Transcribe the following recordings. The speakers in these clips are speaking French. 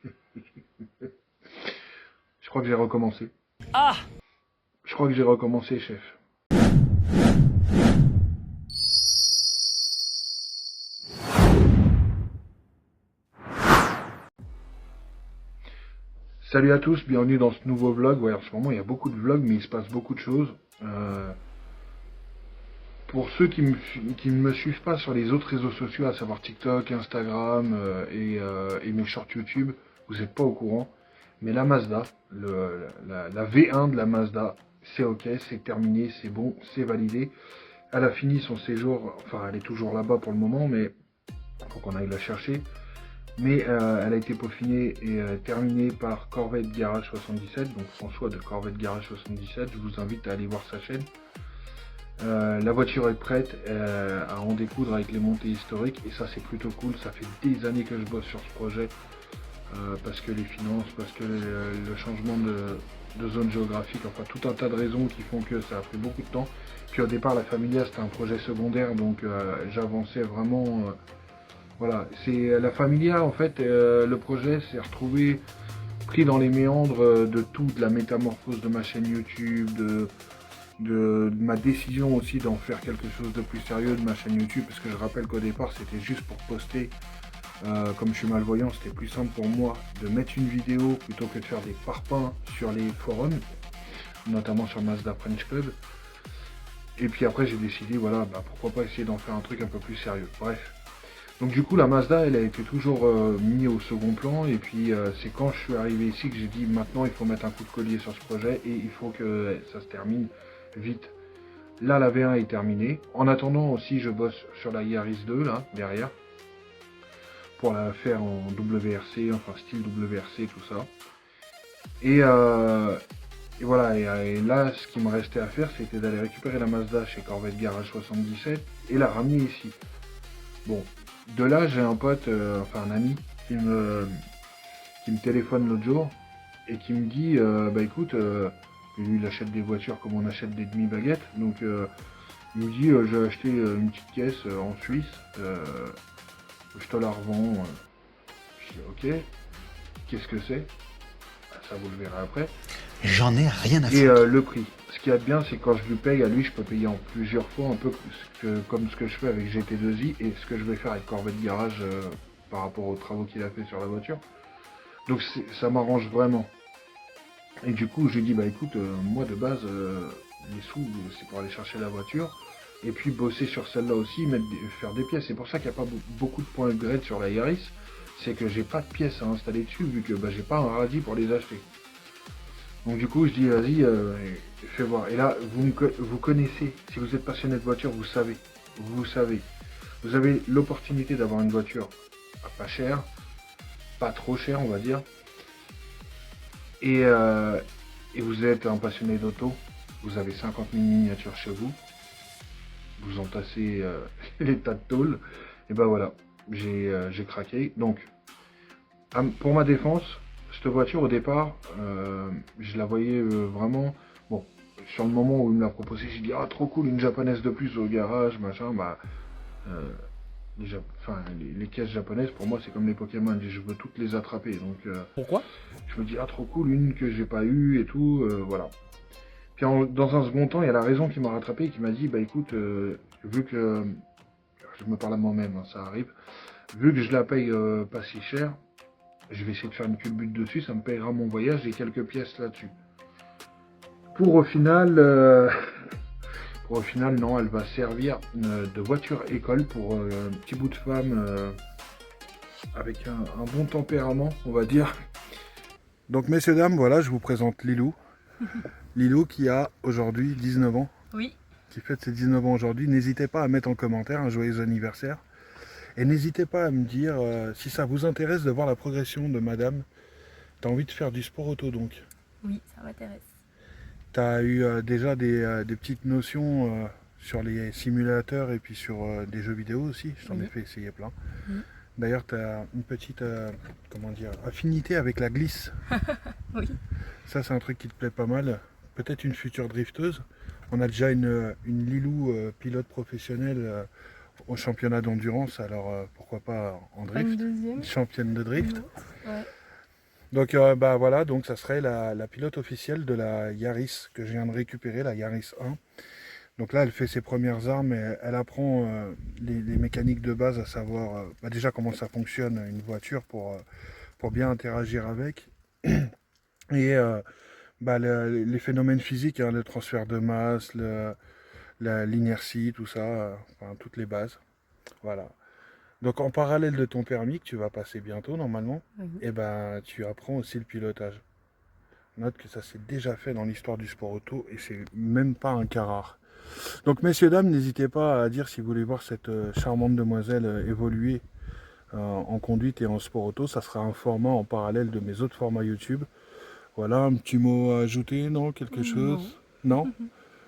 Je crois que j'ai recommencé. Ah! Je crois que j'ai recommencé, chef. Salut à tous, bienvenue dans ce nouveau vlog. Ouais, en ce moment, il y a beaucoup de vlogs, mais il se passe beaucoup de choses. Pour ceux qui ne me suivent pas sur les autres réseaux sociaux, à savoir TikTok, Instagram et mes shorts YouTube, vous n'êtes pas au courant. Mais la Mazda, la V1 de la Mazda, c'est ok, c'est terminé, c'est bon, c'est validé. Elle a fini son séjour, enfin elle est toujours là-bas pour le moment, mais il faut qu'on aille la chercher. Mais elle a été peaufinée et terminée par Corvette Garage 77, donc François de Corvette Garage 77, je vous invite à aller voir sa chaîne. La voiture est prête à en découdre avec les montées historiques et ça c'est plutôt cool, ça fait des années que je bosse sur ce projet parce que les finances, parce que le changement de zone géographique, enfin tout un tas de raisons qui font que ça a pris beaucoup de temps. Puis au départ la Familia c'était un projet secondaire donc j'avançais vraiment, voilà, c'est la Familia en fait, le projet s'est retrouvé pris dans les méandres de tout, de la métamorphose de ma chaîne YouTube, de ma décision aussi d'en faire quelque chose de plus sérieux de ma chaîne YouTube, parce que je rappelle qu'au départ c'était juste pour poster, comme je suis malvoyant c'était plus simple pour moi de mettre une vidéo plutôt que de faire des parpaings sur les forums, notamment sur Mazda French Club. Et puis après j'ai décidé, voilà, pourquoi pas essayer d'en faire un truc un peu plus sérieux, bref. Donc du coup la Mazda elle a été toujours mise au second plan, et puis c'est quand je suis arrivé ici que j'ai dit maintenant il faut mettre un coup de collier sur ce projet et il faut que ça se termine vite. Là la V1 est terminée. En attendant aussi je bosse sur la Yaris 2 là derrière pour la faire en WRC, enfin style WRC tout ça. Et voilà, et là ce qui me restait à faire c'était d'aller récupérer la Mazda chez Corvette Garage 77 et la ramener ici. Bon, de là j'ai un pote, enfin un ami qui me téléphone l'autre jour et qui me dit bah écoute, lui il achète des voitures comme on achète des demi-baguettes, donc il me dit j'ai acheté une petite caisse en Suisse, je te la revends. Je dis ok, qu'est-ce que c'est? Ça vous le verrez après. J'en ai rien à Et foutre. le prix. Ce qu'il y a de bien c'est que quand je lui paye à lui je peux payer en plusieurs fois, un peu comme ce que je fais avec GT2i et ce que je vais faire avec Corvette Garage par rapport aux travaux qu'il a fait sur la voiture. Donc ça m'arrange vraiment. Et du coup, je lui dis, bah écoute, moi de base, les sous, c'est pour aller chercher la voiture. Et puis bosser sur celle-là aussi, faire des pièces. C'est pour ça qu'il n'y a pas beaucoup de points upgrade sur la Yaris. C'est que j'ai pas de pièces à installer dessus, vu que j'ai pas un radis pour les acheter. Donc du coup, je dis, vas-y, fais voir. Et là, vous connaissez, si vous êtes passionné de voiture, vous savez. Vous savez. Vous avez l'opportunité d'avoir une voiture à pas cher, pas trop cher, on va dire. Et vous êtes un passionné d'auto, vous avez 50 000 miniatures chez vous, vous entassez les tas de tôles, et ben voilà, j'ai craqué. Donc, pour ma défense, cette voiture au départ, je la voyais vraiment, bon, sur le moment où il me l'a proposé, j'ai dit, ah trop cool, une japonaise de plus au garage, machin, les caisses japonaises pour moi c'est comme les Pokémon, je veux toutes les attraper, donc Pourquoi? je me dis ah trop cool, une que j'ai pas eu et tout, voilà. Puis dans un second temps il y a la raison qui m'a rattrapé et qui m'a dit bah écoute, vu que je me parle à moi-même, hein, ça arrive, vu que je la paye pas si cher, je vais essayer de faire une culbute dessus, ça me payera mon voyage, j'ai quelques pièces là-dessus. Pour au final Pour au final, non, elle va servir de voiture école pour un petit bout de femme avec un bon tempérament, on va dire. Donc, messieurs, dames, voilà, je vous présente Lilou. Lilou qui a aujourd'hui 19 ans. Oui. Qui fête ses 19 ans aujourd'hui. N'hésitez pas à mettre en commentaire un joyeux anniversaire. Et n'hésitez pas à me dire si ça vous intéresse de voir la progression de madame. T'as envie de faire du sport auto donc. Oui, ça m'intéresse. Tu as eu déjà des petites notions sur les simulateurs et puis sur des jeux vidéo aussi. Je t'en ai fait essayer plein. Oui. D'ailleurs, tu as une petite comment dire, affinité avec la glisse. Oui. Ça, c'est un truc qui te plaît pas mal. Peut-être une future drifteuse. On a déjà une Lilou pilote professionnelle au championnat d'endurance. Alors pourquoi pas en drift. Une deuxième. Championne de drift. Ouais. Donc bah voilà, donc ça serait la pilote officielle de la Yaris que je viens de récupérer, la Yaris 1. Donc là, elle fait ses premières armes et elle apprend les mécaniques de base, à savoir bah déjà comment ça fonctionne une voiture pour bien interagir avec. Et bah, les phénomènes physiques, hein, le transfert de masse, l'inertie, tout ça, enfin toutes les bases. Voilà. Donc en parallèle de ton permis que tu vas passer bientôt normalement, Oui. et ben tu apprends aussi le pilotage. Note que ça s'est déjà fait dans l'histoire du sport auto et c'est même pas un cas rare. Donc messieurs dames, n'hésitez pas à dire si vous voulez voir cette charmante demoiselle évoluer en conduite et en sport auto. Ça sera un format en parallèle de mes autres formats YouTube. Voilà, un petit mot à ajouter, non? Quelque Non. chose? Non?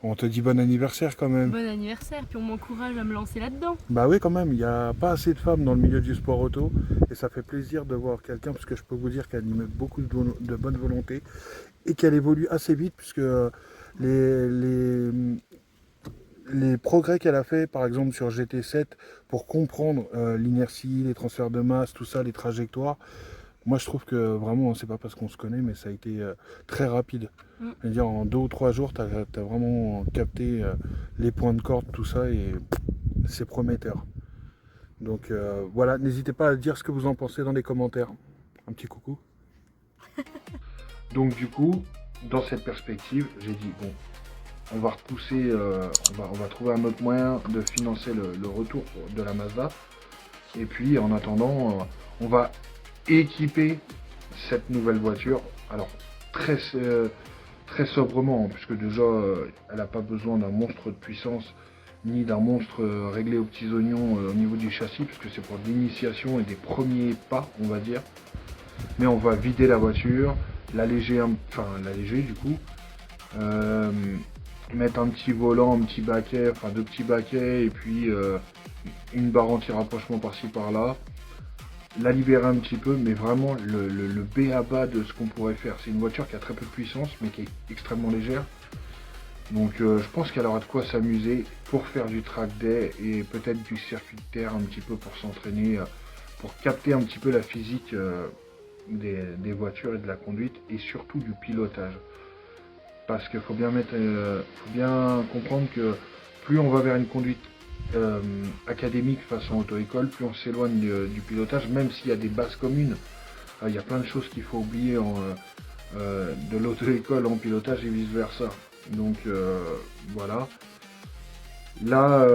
On te dit bon anniversaire quand même. Bon anniversaire, puis on m'encourage à me lancer là-dedans. Bah oui quand même, il n'y a pas assez de femmes dans le milieu du sport auto et ça fait plaisir de voir quelqu'un parce que je peux vous dire qu'elle y met beaucoup de bonne volonté et qu'elle évolue assez vite puisque les, les, les progrès qu'elle a fait par exemple sur GT7 pour comprendre l'inertie, les transferts de masse, tout ça, les trajectoires, moi je trouve que vraiment, c'est pas parce qu'on se connaît mais ça a été très rapide. C'est-à-dire en 2 ou 3 jours, tu as vraiment capté les points de corde, tout ça et c'est prometteur. Donc voilà, n'hésitez pas à dire ce que vous en pensez dans les commentaires. Un petit coucou. Donc du coup, dans cette perspective, j'ai dit bon, on va repousser, on va trouver un autre moyen de financer le retour de la Mazda. Et puis en attendant, on va équiper cette nouvelle voiture. Alors très sobrement, hein, puisque déjà elle n'a pas besoin d'un monstre de puissance ni d'un monstre réglé aux petits oignons au niveau du châssis, puisque c'est pour de l'initiation et des premiers pas, on va dire. Mais on va vider la voiture, l'alléger du coup, mettre un petit volant, un petit baquet, enfin 2 petits baquets, et puis une barre anti-rapprochement par-ci par-là, la libérer un petit peu, mais vraiment le B à bas de ce qu'on pourrait faire. C'est une voiture qui a très peu de puissance, mais qui est extrêmement légère. Donc je pense qu'elle aura de quoi s'amuser pour faire du track day et peut-être du circuit de terre un petit peu pour s'entraîner, pour capter un petit peu la physique des voitures et de la conduite et surtout du pilotage. Parce qu'il faut bien comprendre que plus on va vers une conduite académique façon auto-école, plus on s'éloigne du pilotage, même s'il y a des bases communes. Il y a plein de choses qu'il faut oublier de l'auto-école en pilotage et vice versa. Donc voilà. Là,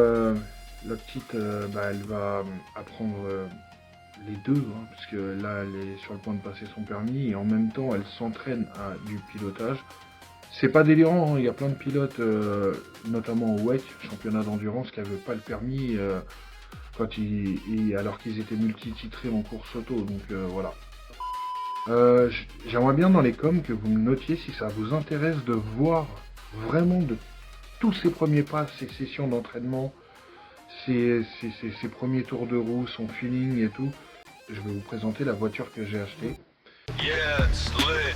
la petite, elle va apprendre les deux, hein, parce que là, elle est sur le point de passer son permis et en même temps, elle s'entraîne à du pilotage. C'est pas délirant, hein, il y a plein de pilotes, notamment au WEC, championnat d'endurance, qui n'avaient pas le permis alors qu'ils étaient multititrés en course auto. Donc voilà. J'aimerais bien dans les coms que vous me notiez si ça vous intéresse de voir vraiment de tous ces premiers pas, ces sessions d'entraînement, ces premiers tours de roue, son feeling et tout. Je vais vous présenter la voiture que j'ai achetée. Yeah, it's lit.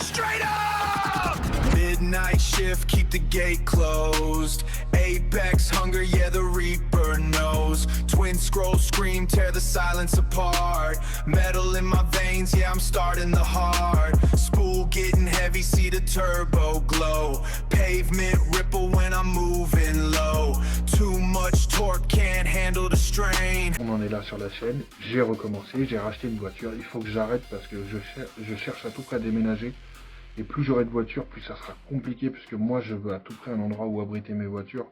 Straight up! Midnight shift, keep the gate closed. Apex hunger, yeah, the Reaper knows. Twin scroll scream, tear the silence apart. Metal in my veins, yeah, I'm starting the hard. Spool getting heavy, see the turbo glow. Pavement ripple when I'm moving low. Too much torque, can't handle the strain. On en est là sur la chaîne, j'ai recommencé, j'ai racheté une voiture. Il faut que j'arrête parce que je cherche à tout près à déménager. Et plus j'aurai de voitures, plus ça sera compliqué, puisque moi je veux à tout près un endroit où abriter mes voitures,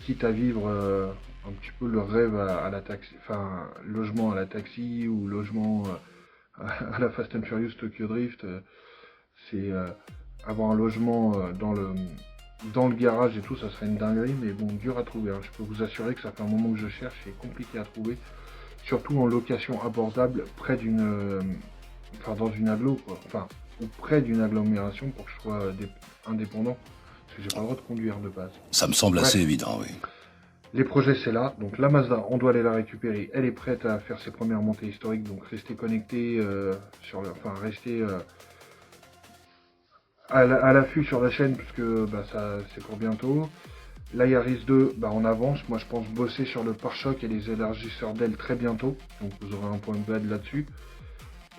quitte à vivre un petit peu le rêve à la taxi, enfin logement à la taxi ou logement à la Fast and Furious Tokyo Drift. C'est avoir un logement dans le garage et tout, ça serait une dinguerie, mais bon, dur à trouver. Hein. Je peux vous assurer que ça fait un moment que je cherche, c'est compliqué à trouver, surtout en location abordable, près d'une, dans une agglo, quoi. Enfin, ou près d'une agglomération pour que je sois indépendant, parce que j'ai pas le droit de conduire de base. Ça me semble assez évident, oui. Les projets c'est là, donc la Mazda, on doit aller la récupérer, elle est prête à faire ses premières montées historiques, donc restez connectés restez à l'affût sur la chaîne, puisque ça c'est pour bientôt. La Yaris 2, on avance, moi je pense bosser sur le pare-choc et les élargisseurs d'aile très bientôt, donc vous aurez un point de base là-dessus.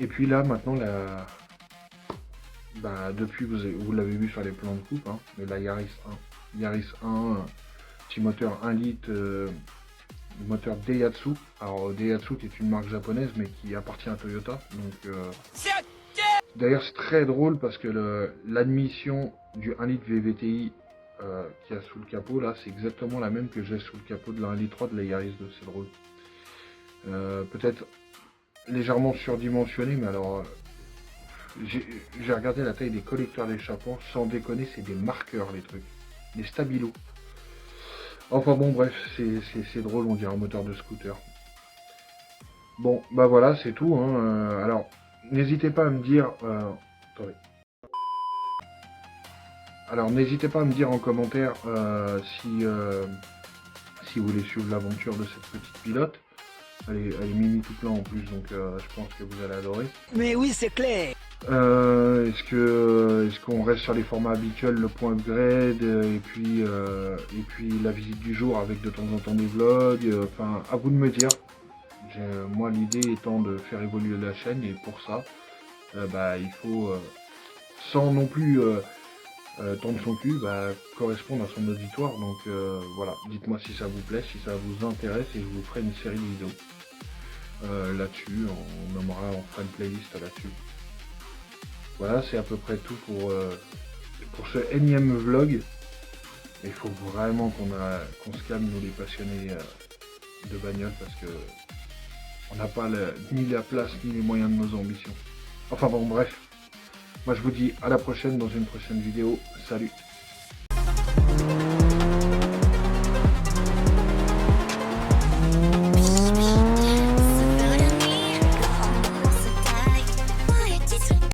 Et puis là, maintenant, depuis, vous l'avez vu sur les plans de coupe, hein, mais la Yaris 1, petit moteur 1 litre, moteur Daihatsu. Alors Daihatsu qui est une marque japonaise, mais qui appartient à Toyota. Donc, d'ailleurs, c'est très drôle parce que l'admission du 1 litre VVTi qu'il y a sous le capot, là, c'est exactement la même que j'ai sous le capot de la 1 litre 3 de la Yaris 2, c'est drôle. Peut-être légèrement surdimensionné, mais alors j'ai regardé la taille des collecteurs d'échappement, sans déconner, c'est des marqueurs les trucs, des stabilos. Enfin bon, bref, c'est drôle, on dirait un moteur de scooter. Bon, bah voilà, c'est tout, hein. Alors, n'hésitez pas à me dire... attendez. Alors, n'hésitez pas à me dire en commentaire si vous voulez suivre l'aventure de cette petite pilote. Elle est mimi tout plein en plus, donc je pense que vous allez adorer. Mais oui, c'est clair. Est-ce qu'on reste sur les formats habituels, le point upgrade, et puis la visite du jour avec de temps en temps des vlogs, enfin à vous de me dire. Moi l'idée étant de faire évoluer la chaîne, et pour ça, il faut, sans non plus tendre son cul, correspondre à son auditoire. Donc voilà, dites-moi si ça vous plaît, si ça vous intéresse, et je vous ferai une série de vidéos là-dessus. On fera une playlist là-dessus. Voilà, c'est à peu près tout pour ce énième vlog. Il faut vraiment qu'on se calme, nous les passionnés de bagnole, parce que on n'a pas ni la place ni les moyens de nos ambitions. Enfin bon, bref. Moi je vous dis à la prochaine dans une prochaine vidéo. Salut!